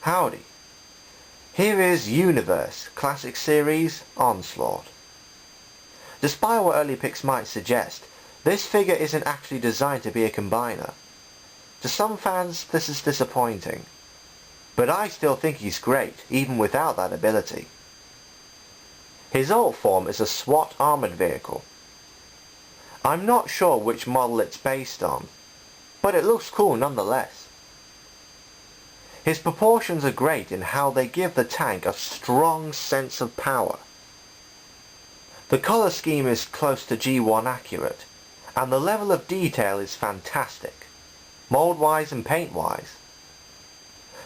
Howdy. Here is Universe, Classic Series, Onslaught. Despite what early picks might suggest, this figure isn't actually designed to be a combiner. To some fans this is disappointing, but I still think he's great, even without that ability. His alt form is a SWAT armoured vehicle. I'm not sure which model it's based on, but it looks cool nonetheless. His proportions are great in how they give the tank a strong sense of power. The colour scheme is close to G1 accurate, and the level of detail is fantastic, mould-wise and paint-wise.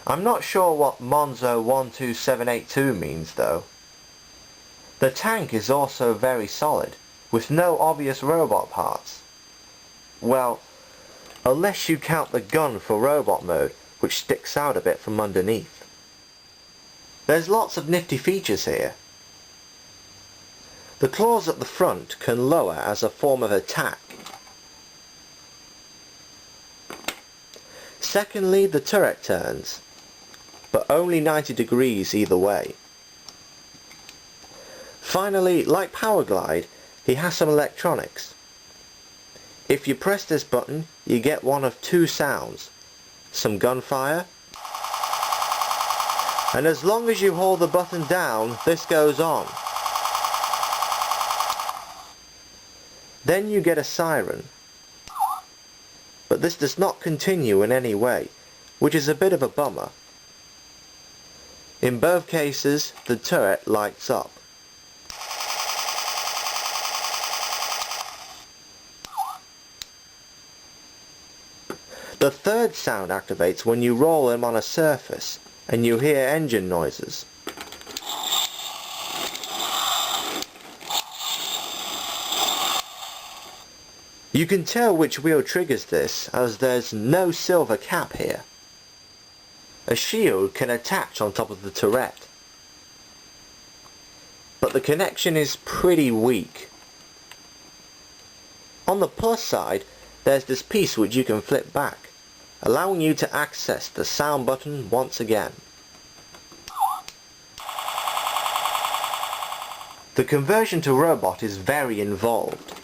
I'm not sure what MONZO 12782 means though. The tank is also very solid, with no obvious robot parts. Well, unless you count the gun for robot mode, which sticks out a bit from underneath. There's lots of nifty features here. The claws at the front can lower as a form of attack. Secondly, the turret turns, but only 90 degrees either way. Finally, like Power Glide, he has some electronics. If you press this button, you get one of two sounds. Some gunfire, and as long as you hold the button down, this goes on. Then you get a siren, but this does not continue in any way, which is a bit of a bummer. In both cases, the turret lights up. The third sound activates when you roll him on a surface and you hear engine noises. You can tell which wheel triggers this as there's no silver cap here. A shield can attach on top of the turret, but the connection is pretty weak. On the plus side, there's this piece which you can flip back, allowing you to access the sound button once again. The conversion to robot is very involved.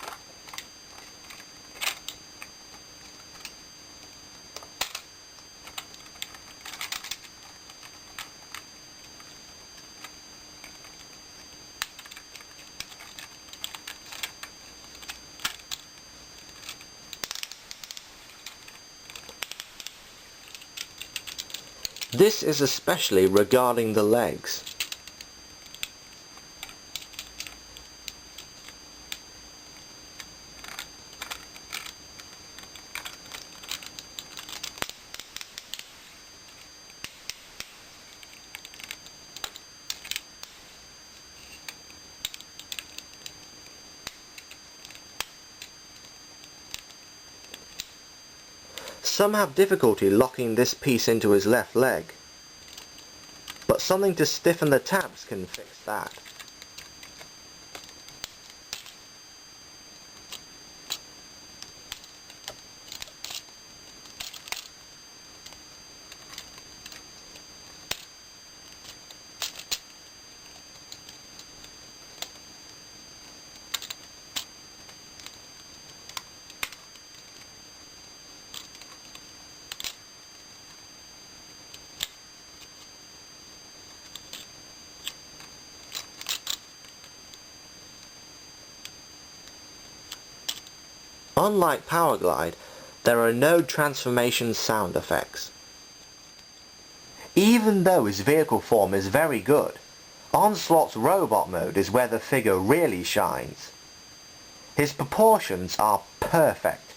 This is especially regarding the legs. Some have difficulty locking this piece into his left leg, but something to stiffen the tabs can fix that. Unlike Power Glide, there are no transformation sound effects. Even though his vehicle form is very good, Onslaught's robot mode is where the figure really shines. His proportions are perfect,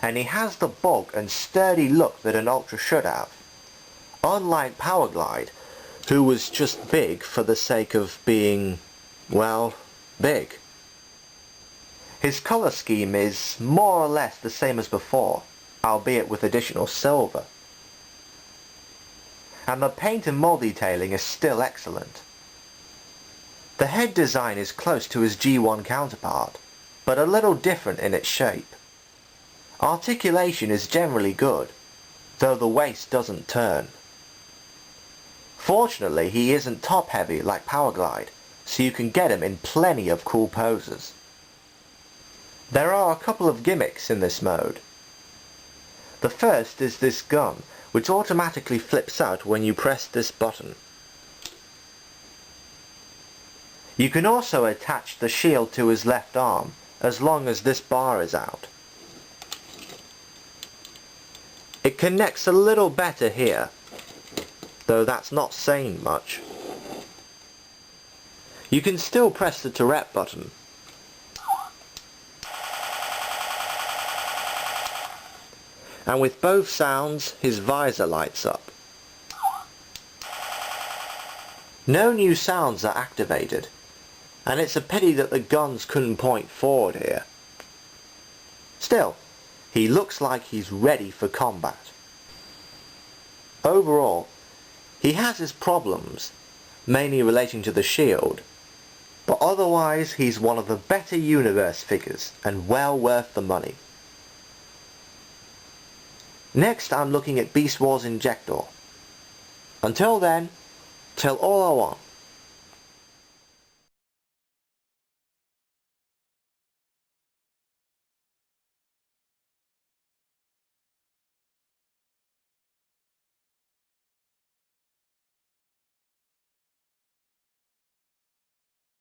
and he has the bulk and sturdy look that an Ultra should have. Unlike Power Glide, who was just big for the sake of being, well, big. His colour scheme is more or less the same as before, albeit with additional silver. And the paint and mould detailing is still excellent. The head design is close to his G1 counterpart, but a little different in its shape. Articulation is generally good, though the waist doesn't turn. Fortunately, he isn't top heavy like Powerglide, so you can get him in plenty of cool poses. There are a couple of gimmicks in this mode. The first is this gun, which automatically flips out when you press this button. You can also attach the shield to his left arm, as long as this bar is out. It connects a little better here, though that's not saying much. You can still press the turret button. And with both sounds, his visor lights up. No new sounds are activated, and it's a pity that the guns couldn't point forward here. Still, he looks like he's ready for combat. Overall, he has his problems, mainly relating to the shield, but otherwise he's one of the better universe figures and well worth the money. Next I'm looking at Beast Wars Injector. Until then, tell all I want.